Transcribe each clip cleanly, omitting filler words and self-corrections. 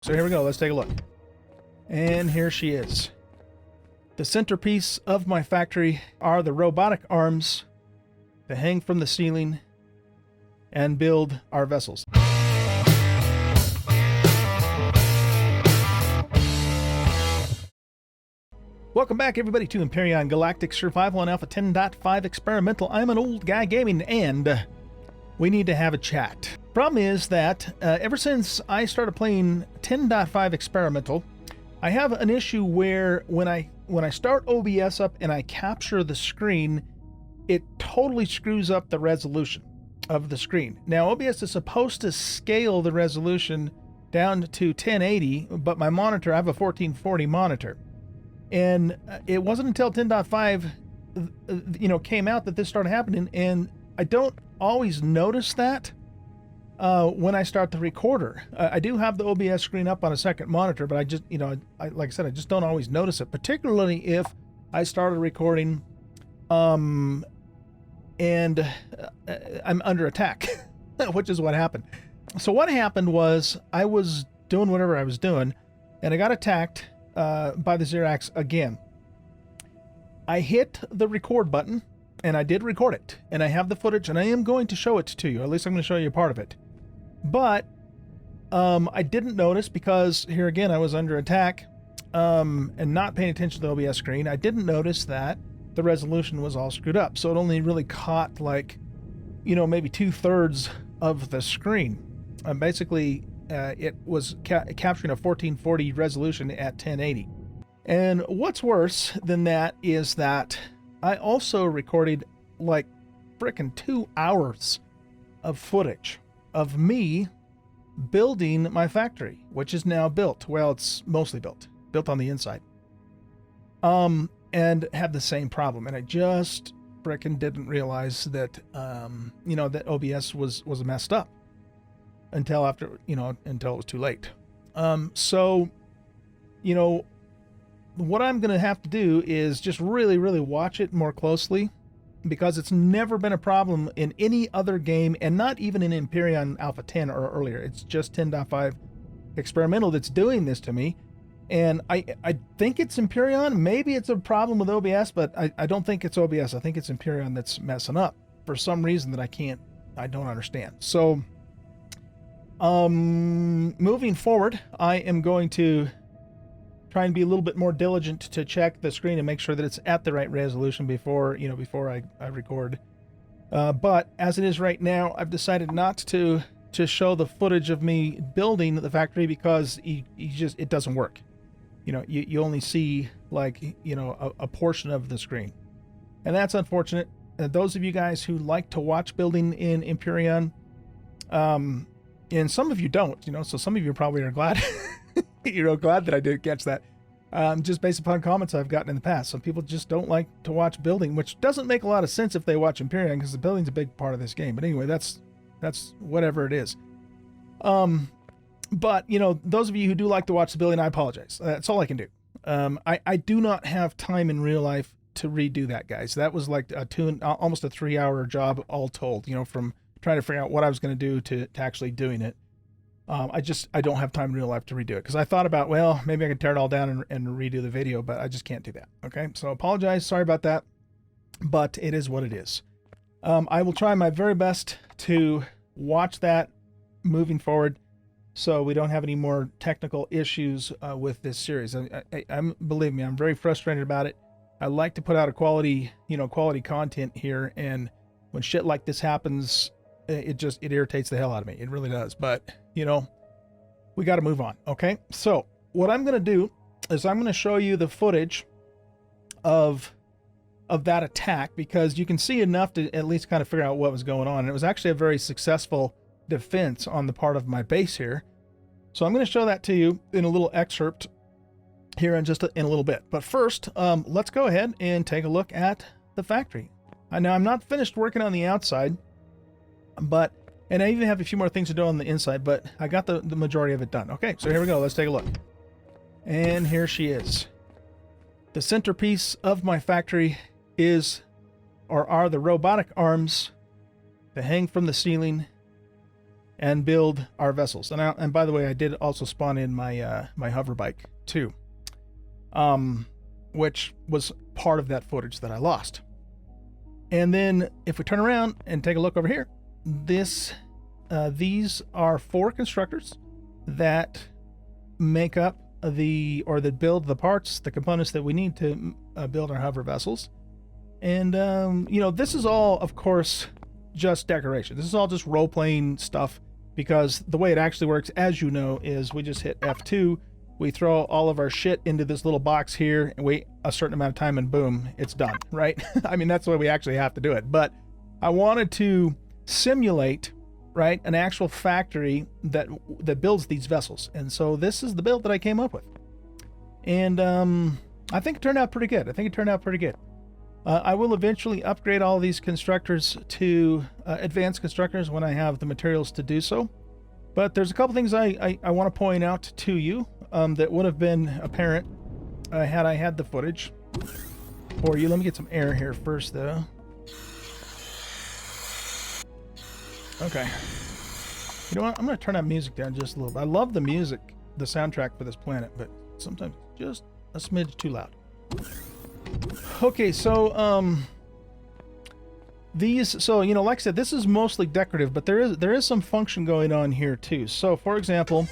So here we go. Let's take a look. And here she is. The centerpiece of my factory are the robotic arms that hang from the ceiling and build our vessels. Welcome back, everybody, to Empyrion Galactic Survival Alpha 10.5 Experimental. I'm an old guy gaming, and we need to have a chat. Problem is that ever since I started playing 10.5 Experimental, I have an issue where when I start OBS up and I capture the screen, it totally screws up the resolution of the screen. Now, OBS is supposed to scale the resolution down to 1080, but my monitor, I have a 1440 monitor. And it wasn't until 10.5, came out that this started happening, and I don't always notice that when I start the recorder. I do have the OBS screen up on a second monitor, but I just, like I said, I just don't always notice it, particularly if I started recording and I'm under attack, which is what happened. So what happened was I was doing whatever I was doing, and I got attacked by the Xerax again. I hit the record button, and I did record it, and I have the footage, and I am going to show it to you. At least I'm going to show you a part of it. But I didn't notice, because here again I was under attack and not paying attention to the OBS screen. I didn't notice that the resolution was all screwed up, so it only really caught like, maybe 2/3 of the screen. Basically, it was capturing a 1440 resolution at 1080. And what's worse than that is that I also recorded like frickin' 2 hours of footage of me building my factory, which is now built. Well, it's mostly built on the inside. And had the same problem. And I just frickin' didn't realize that, that OBS was messed up until after, until it was too late. What I'm going to have to do is just really, really watch it more closely, because it's never been a problem in any other game, and not even in Empyrion Alpha 10 or earlier. It's just 10.5 Experimental that's doing this to me. And I think it's Empyrion. Maybe it's a problem with OBS, but I don't think it's OBS. I think it's Empyrion that's messing up for some reason that I don't understand. So, moving forward, I am going to try and be a little bit more diligent to check the screen and make sure that it's at the right resolution before I record. But as it is right now, I've decided not to show the footage of me building the factory, because it doesn't work. You only see like, a portion of the screen. And that's unfortunate. Those of you guys who like to watch building in Empyrion, and some of you don't, so some of you probably are glad, glad that I did catch that. Just based upon comments I've gotten in the past. Some people just don't like to watch building, which doesn't make a lot of sense if they watch Empyrion, because the building's a big part of this game. But anyway, that's whatever it is. But, those of you who do like to watch the building, I apologize. That's all I can do. I do not have time in real life to redo that, guys. That was like almost a 3-hour job all told, from trying to figure out what I was going to do to actually doing it. I don't have time in real life to redo it, because I thought about, well, maybe I could tear it all down and redo the video, but I just can't do that. Okay, so apologize, sorry about that, but it is what it is. I will try my very best to watch that moving forward, so we don't have any more technical issues with this series. Believe me, I'm very frustrated about it. I like to put out a quality content here, and when shit like this happens, it irritates the hell out of me. It really does. But, we got to move on. Okay. So what I'm going to do is I'm going to show you the footage of that attack, because you can see enough to at least kind of figure out what was going on. And it was actually a very successful defense on the part of my base here. So I'm going to show that to you in a little excerpt here in a little bit. But first, let's go ahead and take a look at the factory. Now, I'm not finished working on the outside, and I even have a few more things to do on the inside, but I got the majority of it done. Okay, so here we go. Let's take a look. And here she is. The centerpiece of my factory are the robotic arms that hang from the ceiling and build our vessels. And by the way, I did also spawn in my my hover bike too, which was part of that footage that I lost. And then if we turn around and take a look over here, these are 4 constructors that make up that build the parts, the components that we need to build our hover vessels. And this is all, of course, just decoration. This is all just role-playing stuff, because the way it actually works, as you know, is we just hit F2, we throw all of our shit into this little box here and wait a certain amount of time, and boom, it's done, right? I mean, that's the way we actually have to do it. But I wanted to simulate, right, an actual factory that builds these vessels. And so this is the build that I came up with. And I think it turned out pretty good. I will eventually upgrade all these constructors to advanced constructors when I have the materials to do so. But there's a couple things I want to point out to you that would have been apparent had I had the footage for you. Let me get some air here first, though. Okay. You know what? I'm going to turn that music down just a little bit. I love the music, the soundtrack for this planet, but sometimes just a smidge too loud. Okay, so like I said, this is mostly decorative, but there is some function going on here too. So for example,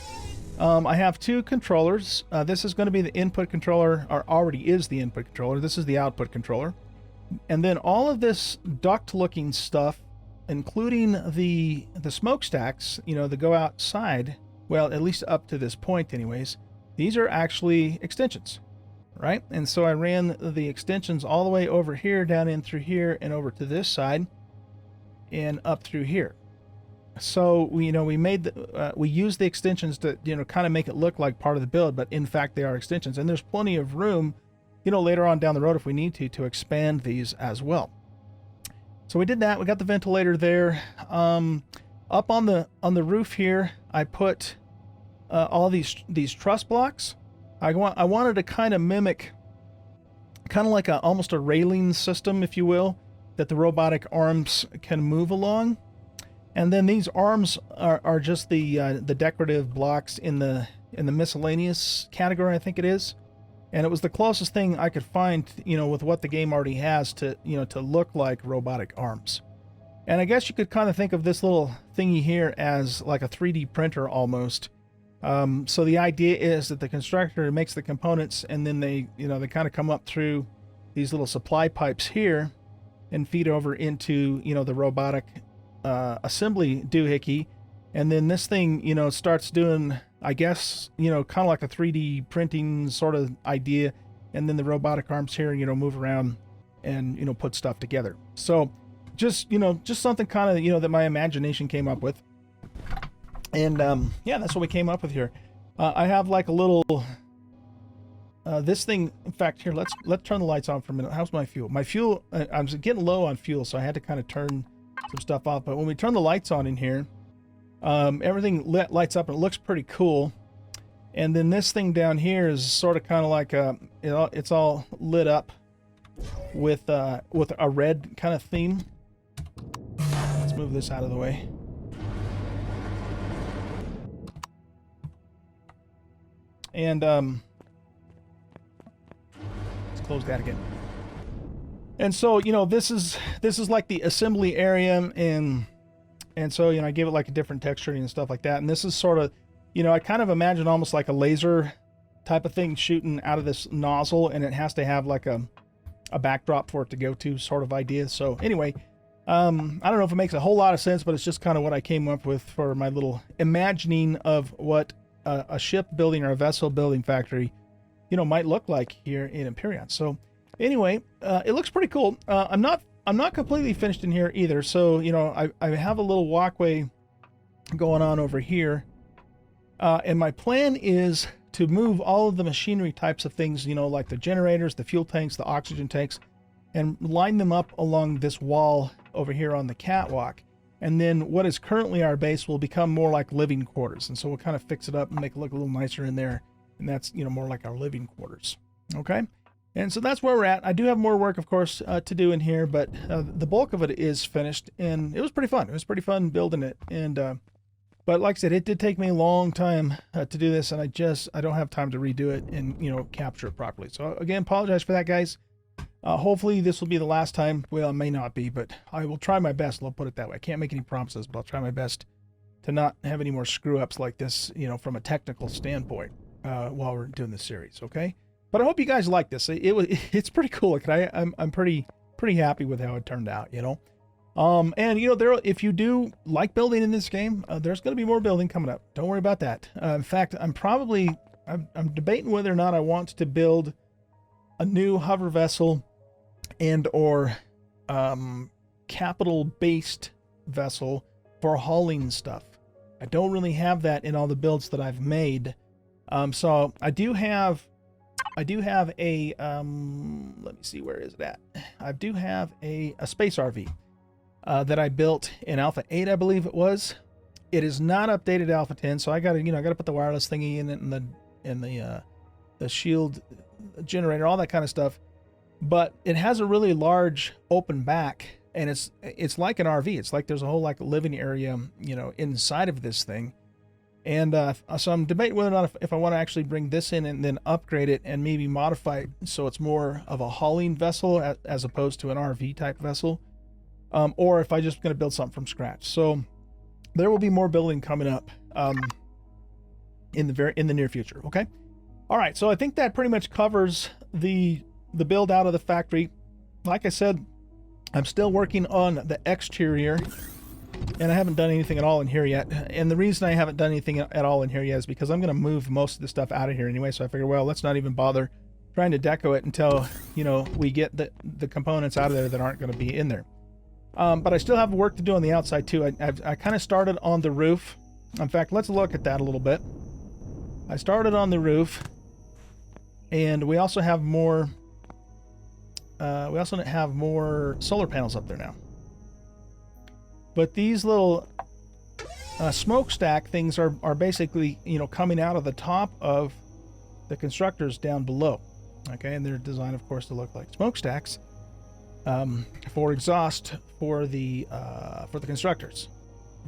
I have 2 controllers. This is going to be the input controller, or already is the input controller. This is the output controller. And then all of this duct looking stuff, including the smokestacks, that go outside, well, at least up to this point anyways, these are actually extensions, right? And so I ran the extensions all the way over here, down in through here, and over to this side, and up through here. So we used the extensions to, kind of make it look like part of the build, but in fact they are extensions. And there's plenty of room, later on down the road if we need to expand these as well. So we did that. We got the ventilator there. Up on the roof here, I put all these truss blocks. I wanted to kind of mimic, like almost a railing system, if you will, that the robotic arms can move along. And then these arms are just the decorative blocks in the miscellaneous category, I think it is. And it was the closest thing I could find, with what the game already has to look like robotic arms. And I guess you could kind of think of this little thingy here as like a 3D printer almost. So the idea is that the constructor makes the components, and then they kind of come up through these little supply pipes here and feed over into, the robotic assembly doohickey. And then this thing, starts doing, I guess, kind of like a 3D printing sort of idea. And then the robotic arms here, move around and, put stuff together. So just something kind of, that my imagination came up with. And yeah, that's what we came up with here. I have like a little, this thing, in fact, here, let's turn the lights on for a minute. How's my fuel? My fuel, I'm getting low on fuel, so I had to kind of turn some stuff off. But when we turn the lights on in here, everything lights up and it looks pretty cool. And then this thing down here is sort of kind of like it's all lit up with a red kind of theme. Let's move this out of the way. And let's close that again. And so, this is like the assembly area, and so, I gave it like a different texturing and stuff like that. And this is sort of, I kind of imagine almost like a laser type of thing shooting out of this nozzle, and it has to have like a backdrop for it to go to, sort of idea. So anyway, I don't know if it makes a whole lot of sense, but it's just kind of what I came up with for my little imagining of what a ship building or a vessel building factory, might look like here in Empyrion. So anyway, it looks pretty cool. I'm not completely finished in here either. So, I have a little walkway going on over here. And my plan is to move all of the machinery types of things, like the generators, the fuel tanks, the oxygen tanks, and line them up along this wall over here on the catwalk. And then what is currently our base will become more like living quarters. And so we'll kind of fix it up and make it look a little nicer in there. And that's, more like our living quarters. Okay. And so that's where we're at. I do have more work, of course, to do in here, but the bulk of it is finished, and it was pretty fun. It was pretty fun building it. And But like I said, it did take me a long time to do this, and I don't have time to redo it and, you know, capture it properly. So again, apologize for that, guys. Hopefully this will be the last time. Well, it may not be, but I will try my best. I'll put it that way. I can't make any promises, but I'll try my best to not have any more screw ups like this, you know, from a technical standpoint, while we're doing this series. Okay. But I hope you guys like this. It's pretty cool. I'm pretty happy with how it turned out, you know. And you know, if you do like building in this game, there's going to be more building coming up. Don't worry about that. In fact, I'm debating whether or not I want to build a new hover vessel and or capital based vessel for hauling stuff. I don't really have that in all the builds that I've made. So I do have a let me see, where is that? I do have a space RV that I built in Alpha 8, I believe it was. It is not updated Alpha 10, so I gotta put the wireless thingy in it and the shield generator, all that kind of stuff. But it has a really large open back, and it's like an RV. It's like there's a whole like living area, you know, inside of this thing. And so I'm debating whether or not if I want to actually bring this in and then upgrade it and maybe modify it so it's more of a hauling vessel as opposed to an RV type vessel. Or if I just going to build something from scratch. So there will be more building coming up in the near future. Okay. All right. So I think that pretty much covers the build out of the factory. Like I said, I'm still working on the exterior, and I haven't done anything at all in here yet. And the reason I haven't done anything at all in here yet is because I'm going to move most of the stuff out of here anyway. So I figure, well, let's not even bother trying to deco it until, you know, we get the components out of there that aren't going to be in there. But I still have work to do on the outside too. I kind of started on the roof. In fact, let's look at that a little bit. I started on the roof, and we also have more. We also have more solar panels up there now. But these little smokestack things are basically, you know, coming out of the top of the constructors down below. Okay, and they're designed, of course, to look like smokestacks. For exhaust for the constructors.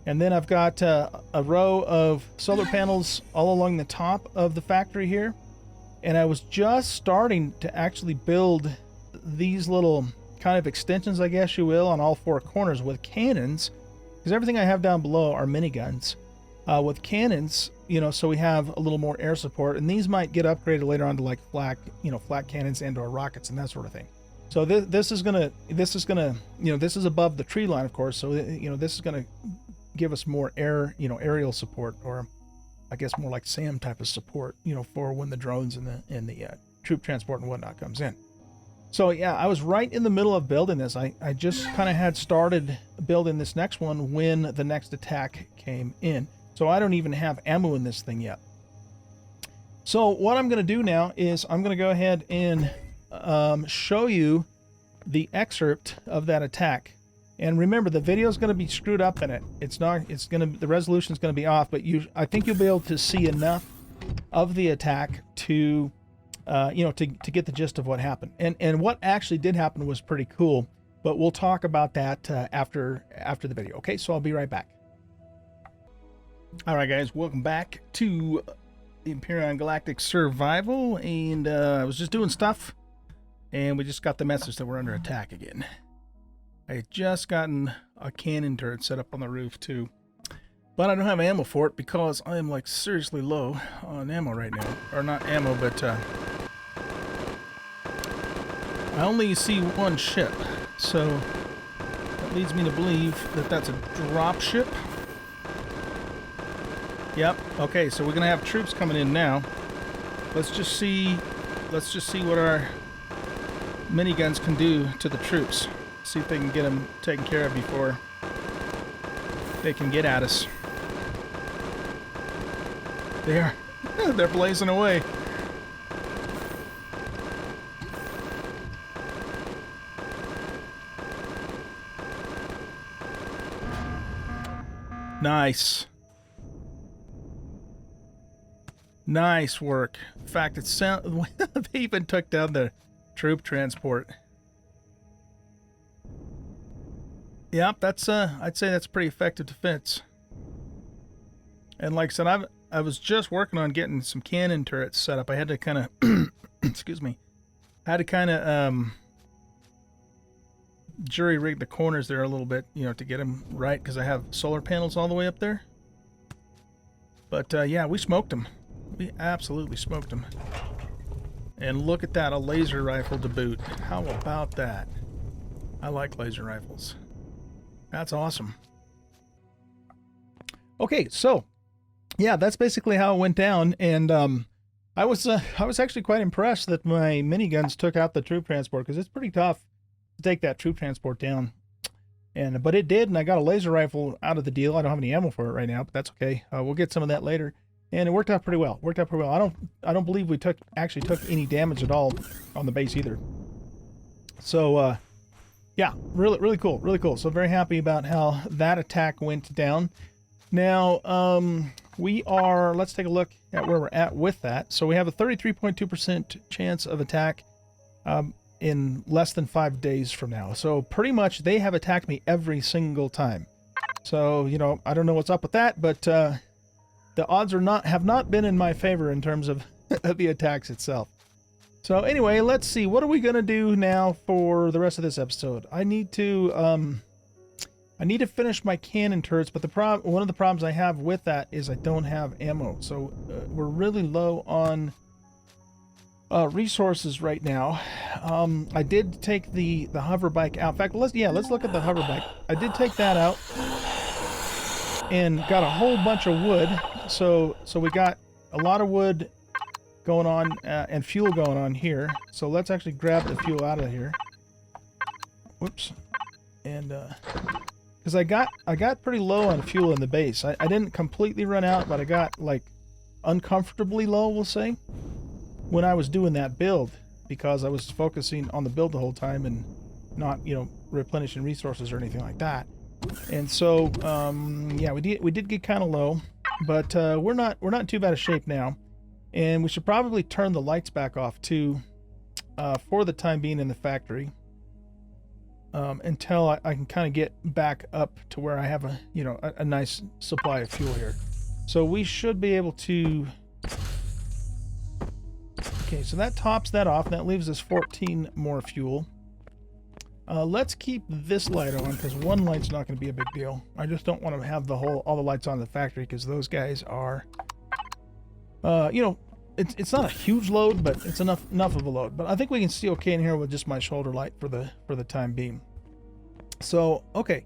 And then I've got a row of solar panels all along the top of the factory here, and I was just starting to actually build these little kind of extensions, I guess you will, on all four corners with cannons, because everything I have down below are miniguns with cannons, you know, so we have a little more air support, and these might get upgraded later on to like flat cannons and or rockets and that sort of thing. So this is gonna, you know, this is above the tree line, of course. So, you know, this is gonna give us more aerial support, or I guess more like SAM type of support, you know, for when the drones and the troop transport and whatnot comes in. So yeah, I was right in the middle of building this. I just kind of had started building this next one when the next attack came in. So I don't even have ammo in this thing yet. So what I'm gonna do now is I'm gonna go ahead and show you the excerpt of that attack. And remember, the video is going to be screwed up in it. The resolution is going to be off, but I think you'll be able to see enough of the attack to to get the gist of what happened. And what actually did happen was pretty cool, but we'll talk about that after the video. Okay, so I'll be right back. All right, guys, welcome back to the Empyrion Galactic Survival, and I was just doing stuff, and we just got the message that we're under attack again. I had just gotten a cannon turret set up on the roof too, but I don't have ammo for it because I am like seriously low on ammo right now. Or not ammo, but I only see one ship, so that leads me to believe that that's a drop ship. Yep. Okay, so we're gonna have troops coming in now. Let's just see what our miniguns can do to the troops. See if they can get them taken care of before they can get at us. They're blazing away. Nice. Nice work. In fact, they even took down the troop transport. Yep, that's I'd say that's pretty effective defense. And like I said, I was just working on getting some cannon turrets set up. I had to kind of, excuse me, I had to kind of jury rig the corners there a little bit, you know, to get them right, because I have solar panels all the way up there. But yeah, we smoked them. We absolutely smoked them. And look at that, a laser rifle to boot. How about that? I like laser rifles. That's awesome. Okay, so yeah, that's basically how it went down, and I was actually quite impressed that my miniguns took out the troop transport, because it's pretty tough to take that troop transport down. But it did, and I got a laser rifle out of the deal. I don't have any ammo for it right now, but that's okay. We'll get some of that later. And it worked out pretty well. I don't believe we actually took any damage at all on the base either. So yeah, really cool. So very happy about how that attack went down. Now let's take a look at where we're at with that. So we have a 33.2% chance of attack in less than 5 days from now. So pretty much they have attacked me every single time. So, you know, I don't know what's up with that, but the odds have not been in my favor in terms of the attacks itself. So anyway, let's see. What are we going to do now for the rest of this episode? I need to finish my cannon turrets, but one of the problems I have with that is I don't have ammo. So we're really low on resources right now. I did take the hover bike out. In fact, let's look at the hover bike. I did take that out and got a whole bunch of wood. So we got a lot of wood going on and fuel going on here. So let's actually grab the fuel out of here. Whoops. And because I got pretty low on fuel in the base. I didn't completely run out, but I got like uncomfortably low, we'll say, when I was doing that build, because I was focusing on the build the whole time and not, you know, replenishing resources or anything like that. And so yeah, we did get kind of low, but we're not in too bad a shape now, and we should probably turn the lights back off too for the time being in the factory. Until I can kind of get back up to where I have a nice supply of fuel here. So we should be able to... Okay, so that tops that off. That leaves us 14 more fuel. Let's keep this light on, because one light's not going to be a big deal. I just don't want to have all the lights on in the factory, because those guys are... you know, it's not a huge load, but it's enough of a load. But I think we can see okay in here with just my shoulder light for the time being. So okay,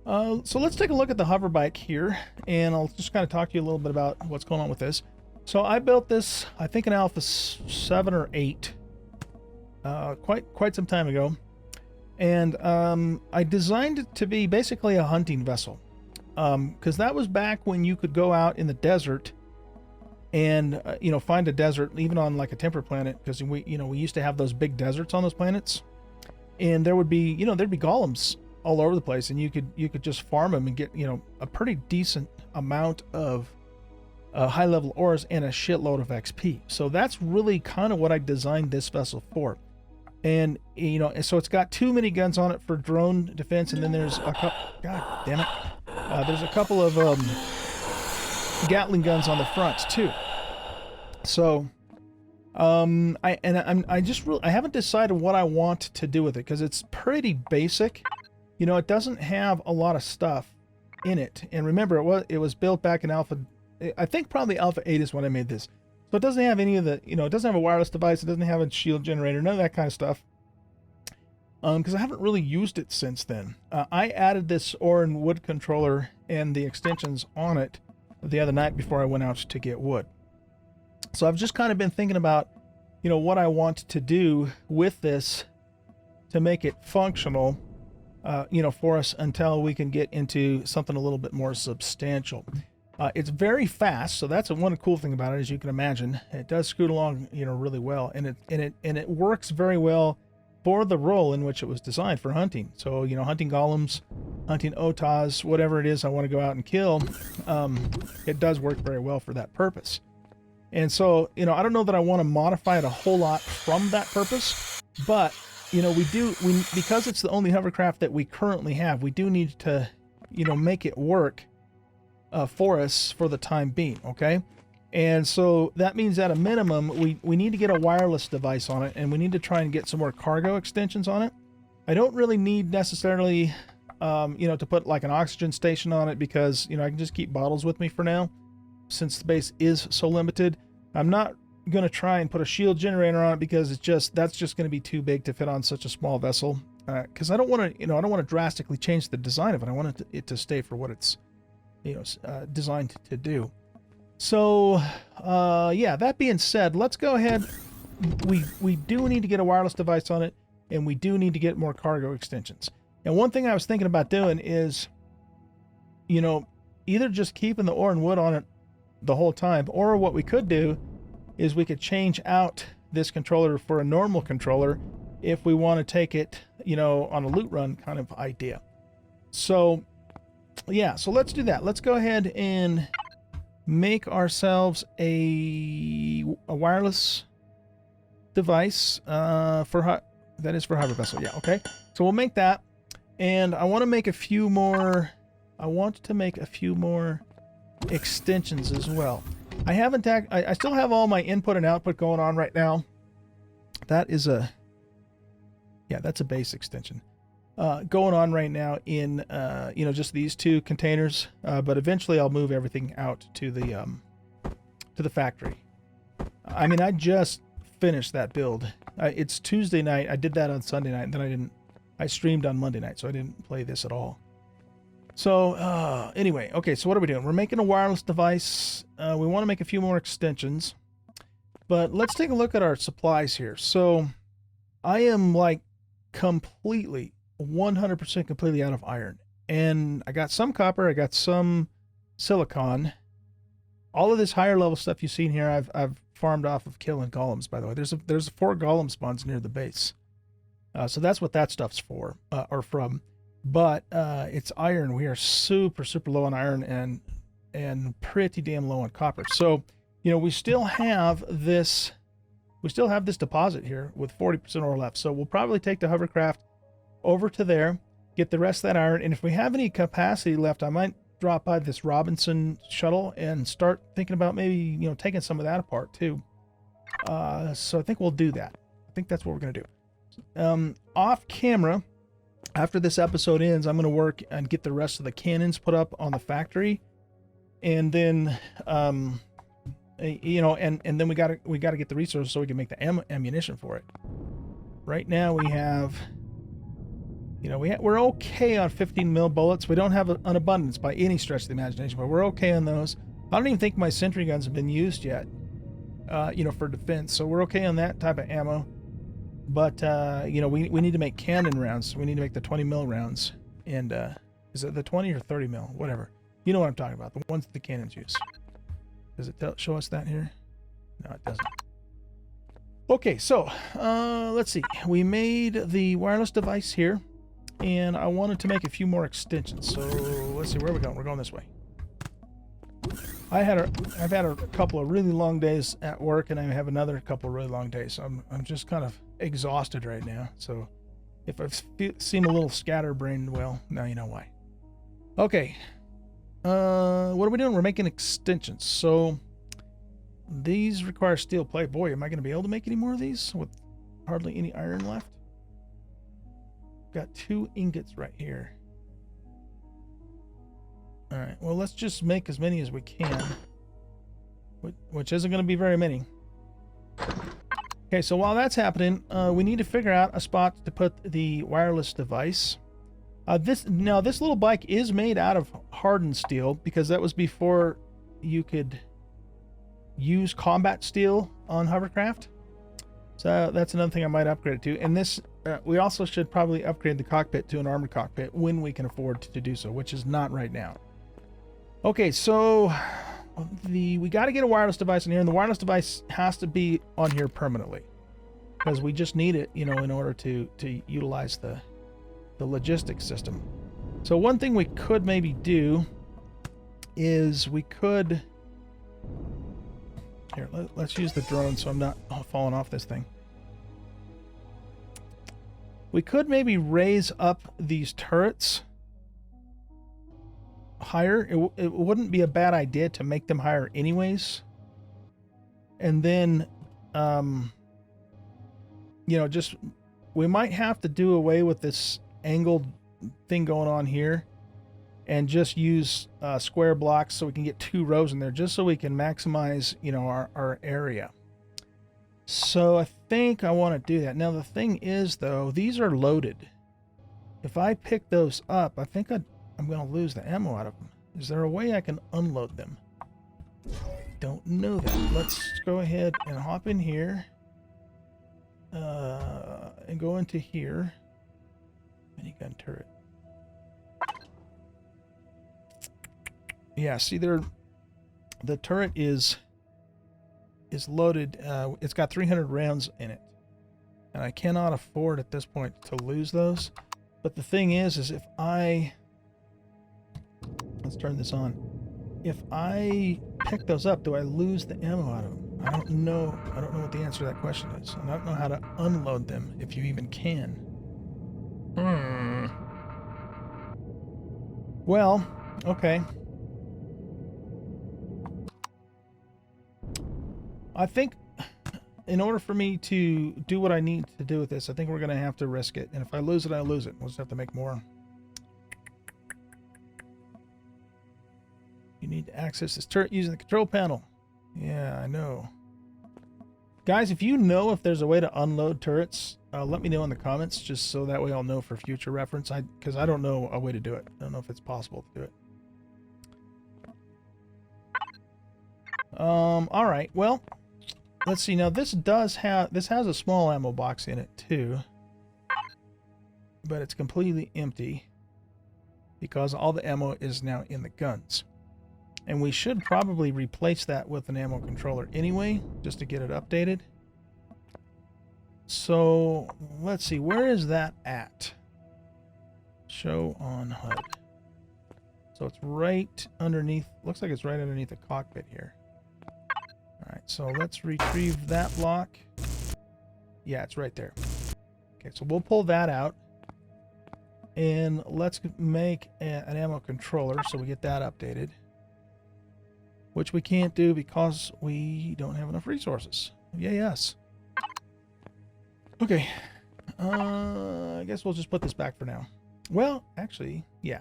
so let's take a look at the hover bike here, and I'll just kind of talk to you a little bit about what's going on with this. So I built this, I think, in Alpha 7 or 8, quite some time ago, and I designed it to be basically a hunting vessel, because that was back when you could go out in the desert and you know, find a desert, even on like a temperate planet, because we used to have those big deserts on those planets, and there'd be golems all over the place, and you could just farm them and get, you know, a pretty decent amount of high level ores and a shitload of XP. So that's really kind of what I designed this vessel for. And you know, so it's got 2 miniguns on it for drone defense, and then there's a couple, god damn it, there's a couple of Gatling guns on the front too. So I haven't decided what I want to do with it, because it's pretty basic. You know, it doesn't have a lot of stuff in it. And remember, it was built back in Alpha, I think probably Alpha 8 is when I made this. So it doesn't have any of the, you know, it doesn't have a wireless device, it doesn't have a shield generator, none of that kind of stuff. Because I haven't really used it since then. I added this ore and wood controller and the extensions on it the other night before I went out to get wood. So I've just kind of been thinking about, you know, what I want to do with this to make it functional, you know, for us until we can get into something a little bit more substantial. It's very fast, so that's one cool thing about it, as you can imagine. It does scoot along, you know, really well, and it works very well for the role in which it was designed, for hunting. So, you know, hunting golems, hunting otas, whatever it is I want to go out and kill, it does work very well for that purpose. And so, you know, I don't know that I want to modify it a whole lot from that purpose, but, you know, because it's the only hovercraft that we currently have, we do need to, you know, make it work for us for the time being, okay? And so that means at a minimum, we need to get a wireless device on it, and we need to try and get some more cargo extensions on it. I don't really need necessarily, to put like an oxygen station on it because, I can just keep bottles with me for now since the base is so limited. I'm not going to try and put a shield generator on it because that's just going to be too big to fit on such a small vessel. Because I don't want to, I don't want to drastically change the design of it. I want it to stay for what it's, designed to do. So, yeah, that being said, let's go ahead. We do need to get a wireless device on it, and we do need to get more cargo extensions. And one thing I was thinking about doing is, either just keeping the ore and wood on it the whole time, or what we could do is we could change out this controller for a normal controller if we want to take it, on a loot run kind of idea. So, yeah, so let's do that. Let's go ahead and make ourselves a wireless device that is for hover vessel. Yeah, okay. So we'll make that, and I want to make a few more. I want to make a few more extensions as well. I still have all my input and output going on right now. That is that's a base extension going on right now in just these two containers, but eventually I'll move everything out to the factory. I mean, I just finished that build. It's Tuesday night. I did that on Sunday night, and then I streamed on Monday night, so I didn't play this at all. So anyway, okay, so what are we doing? We're making a wireless device. We want to make a few more extensions, but let's take a look at our supplies here. So I am like completely 100% completely out of iron, and I got some copper, I got some silicon. All of this higher level stuff you've seen here, I've farmed off of killing golems. By the way, there's 4 golem spawns near the base, so that's what that stuff's for or from. But it's iron. We are super low on iron and pretty damn low on copper. So we still have this deposit here with 40% ore left. So we'll probably take the hovercraft over to there, get the rest of that iron, and if we have any capacity left, I might drop by this Robinson shuttle and start thinking about maybe taking some of that apart too. So I think we'll do that. I think that's what we're gonna do. Off camera, after this episode ends, I'm gonna work and get the rest of the cannons put up on the factory, and then and then we gotta get the resources so we can make the ammunition for it. Right now we have. We're okay on 15 mil bullets. We don't have an abundance by any stretch of the imagination, but we're okay on those. I don't even think my sentry guns have been used yet, for defense. So we're okay on that type of ammo. But, we need to make cannon rounds. We need to make the 20 mil rounds. And, is it the 20 or 30 mil? Whatever. You know what I'm talking about. The ones that the cannons use. Does it show us that here? No, it doesn't. Okay, so, let's see. We made the wireless device here. And I wanted to make a few more extensions. So let's see, where are we going? We're going this way. I've had a couple of really long days at work, and I have another couple of really long days. So I'm just kind of exhausted right now. So if I seem a little scatterbrained, well, now you know why. Okay. What are we doing? We're making extensions. So these require steel plate. Boy, am I going to be able to make any more of these with hardly any iron left? Got 2 ingots right here. All right, well, let's just make as many as we can, which isn't going to be very many. Okay, so while that's happening, we need to figure out a spot to put the wireless device. This little bike is made out of hardened steel because that was before you could use combat steel on hovercraft. So that's another thing I might upgrade it to. And this, we also should probably upgrade the cockpit to an armored cockpit when we can afford to do so, which is not right now. Okay, so we got to get a wireless device in here, and the wireless device has to be on here permanently because we just need it, in order to utilize the logistics system. So one thing we could maybe do is we could. Here, let's use the drone so I'm not falling off this thing. We could maybe raise up these turrets higher. It wouldn't be a bad idea to make them higher anyways. And then, you know, just we might have to do away with this angled thing going on here and just use square blocks so we can get 2 rows in there, just so we can maximize, you know, our area. So I think I want to do that. Now the thing is, though, these are loaded. If I pick those up, I think I'm going to lose the ammo out of them. Is there a way I can unload them? Don't know that. Let's go ahead and hop in here and go into here. Minigun turret. Yeah, see there, the turret is loaded. It's got 300 rounds in it, and I cannot afford at this point to lose those. But the thing is if let's turn this on. If I pick those up, do I lose the ammo out of them? I don't know. I don't know what the answer to that question is. I don't know how to unload them, if you even can. Well, okay. I think in order for me to do what I need to do with this, I think we're going to have to risk it. And if I lose it, I lose it. We'll just have to make more. You need to access this turret using the control panel. Yeah, I know. Guys, if you know if there's a way to unload turrets, let me know in the comments, just so that way I'll know for future reference. Because I don't know a way to do it. I don't know if it's possible to do it. All right. Well, let's see. Now this has a small ammo box in it too, but it's completely empty because all the ammo is now in the guns. And we should probably replace that with an ammo controller anyway, just to get it updated. So let's see, where is that at? Show on HUD. So it's right underneath, looks like it's right underneath the cockpit here. Alright, so let's retrieve that block. Yeah, it's right there. Okay, so we'll pull that out. And let's make an ammo controller so we get that updated. Which we can't do because we don't have enough resources. Yay us. Okay. I guess we'll just put this back for now. Well, actually, yeah.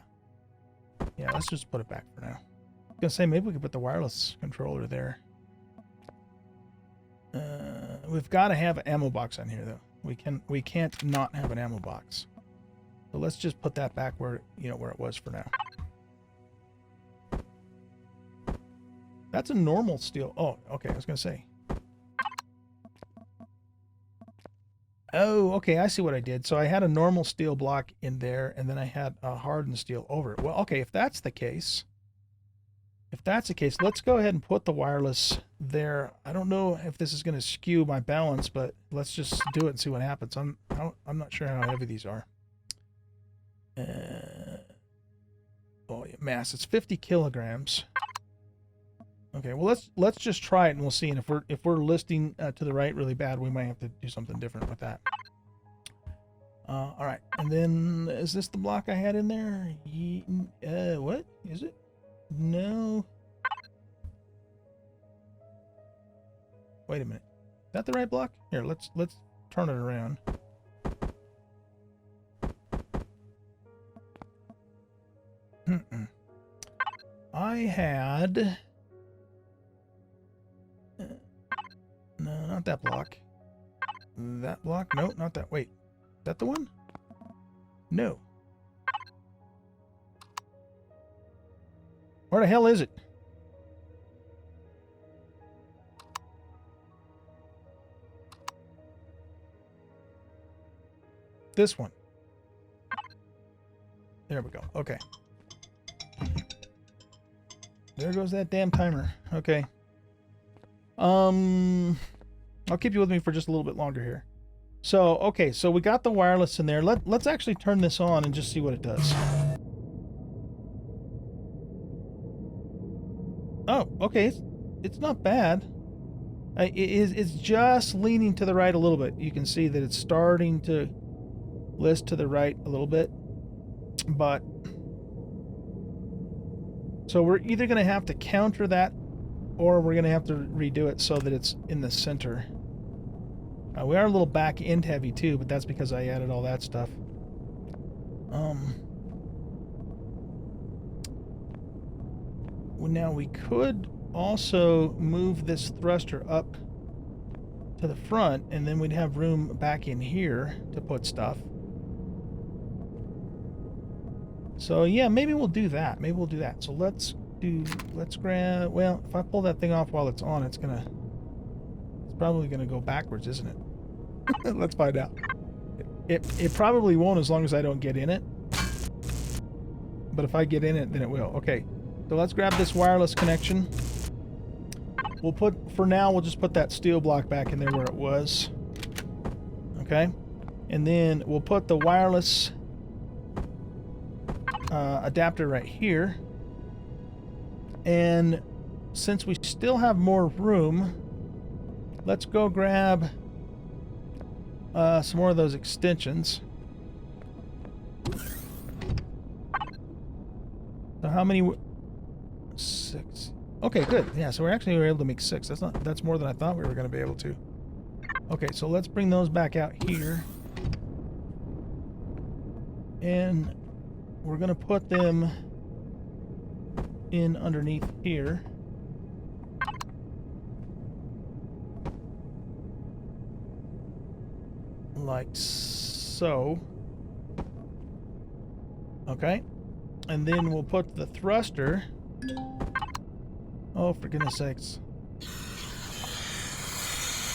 Yeah, let's just put it back for now. I was gonna say, maybe we could put the wireless controller there. We've got to have an ammo box on here, though. We can't not have an ammo box. So let's just put that back where, you know, where it was for now. That's a normal steel. Oh, okay. I was going to say. Oh, okay. I see what I did. So I had a normal steel block in there, and then I had a hardened steel over it. Well, okay. If that's the case, let's go ahead and put the wireless there. I don't know if this is going to skew my balance, but let's just do it and see what happens. I'm not sure how heavy these are. Oh, yeah, mass. It's 50 kilograms. Okay, well let's just try it and we'll see. And if we're listing to the right really bad, we might have to do something different with that. All right, and then is this the block I had in there? What is it? No. Wait a minute. Is that the right block? Here, let's turn it around. I had. No, not that block. That block? No, not that. Wait. Is that the one? No. Where the hell is it? This one. There we go. Okay. There goes that damn timer. Okay. I'll keep you with me for just a little bit longer here. So, okay, so we got the wireless in there. Let's actually turn this on and just see what it does. Oh, okay, it's not bad. It's just leaning to the right a little bit. You can see that it's starting to list to the right a little bit, but So we're either going to have to counter that, or we're going to have to redo it so that it's in the center. We are a little back end heavy too, but that's because I added all that stuff. Now we could also move this thruster up to the front, and then we'd have room back in here to put stuff. So yeah, maybe we'll do that. Maybe we'll do that. So let's grab, well, if I pull that thing off while it's on, it's probably gonna go backwards, isn't it? Let's find out. It probably won't as long as I don't get in it. But if I get in it, then it will. Okay, so let's grab this wireless connection. We'll put, for now, we'll just put that steel block back in there where it was. Okay, and then we'll put the wireless adapter right here. And since we still have more room, let's go grab some more of those extensions. So how many? 6. Okay, good. Yeah, so we were able to make 6. That's more than I thought we were going to be able to. Okay, so let's bring those back out here. And we're going to put them in underneath here. Like so. Okay. And then we'll put the thruster. Oh, for goodness sakes.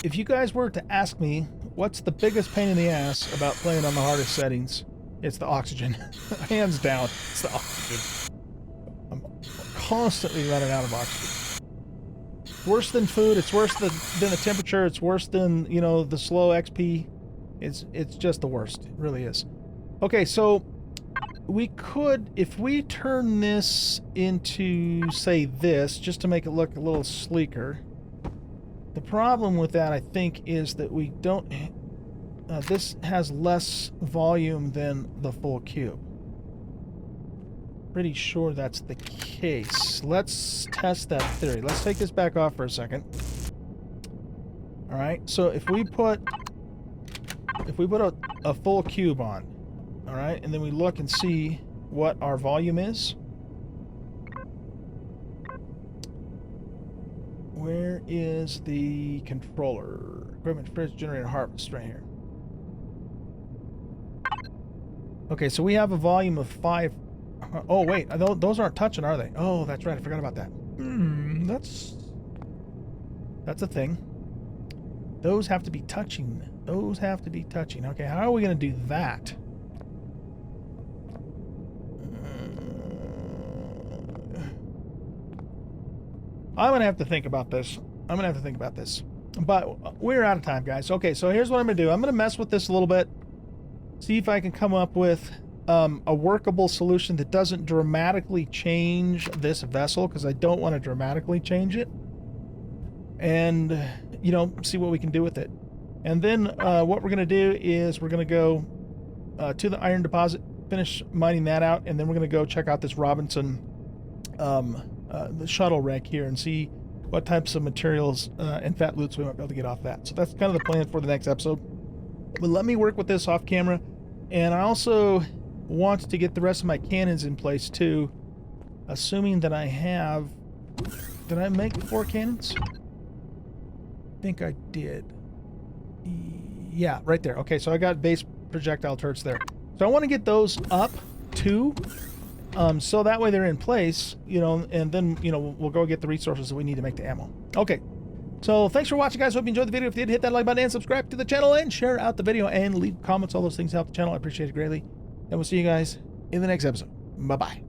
If you guys were to ask me what's the biggest pain in the ass about playing on the hardest settings, it's the oxygen. Hands down, it's the oxygen. I'm constantly running out of oxygen. Worse than food, it's worse than the temperature, it's worse than, you know, the slow XP. It's just the worst. It really is. Okay, so we could, if we turn this into, say, this, just to make it look a little sleeker. The problem with that, I think, is that we don't... this has less volume than the full cube. Pretty sure that's the case. Let's test that theory. Let's take this back off for a second. Alright, so if we put a full cube on, alright, and then we look and see what our volume is. Where is the controller? Equipment, fridge, generator, harvest, right here. Okay, so we have a volume of 5. Oh, wait, those aren't touching, are they? Oh, that's right, I forgot about that. That's a thing. Those have to be touching. Those have to be touching. Okay, how are we going to do that? I'm going to have to think about this. But we're out of time, guys. Okay, so here's what I'm going to do. I'm going to mess with this a little bit. See if I can come up with a workable solution that doesn't dramatically change this vessel, because I don't want to dramatically change it. And, you know, see what we can do with it. And then what we're going to do is we're going to go to the iron deposit, finish mining that out, and then we're going to go check out this Robinson the shuttle wreck here and see what types of materials and fat loots we might be able to get off that. So that's kind of the plan for the next episode. But let me work with this off camera. And I also want to get the rest of my cannons in place too, assuming that I have... Did I make 4 cannons? I think I did. Yeah, right there. Okay, so I got base projectile turrets there. So I want to get those up too, so that way they're in place, you know, and then, you know, we'll go get the resources that we need to make the ammo. Okay, so thanks for watching, guys. Hope you enjoyed the video. If you did, hit that like button and subscribe to the channel and share out the video and leave comments. All those things help the channel. I appreciate it greatly. And we'll see you guys in the next episode. Bye-bye.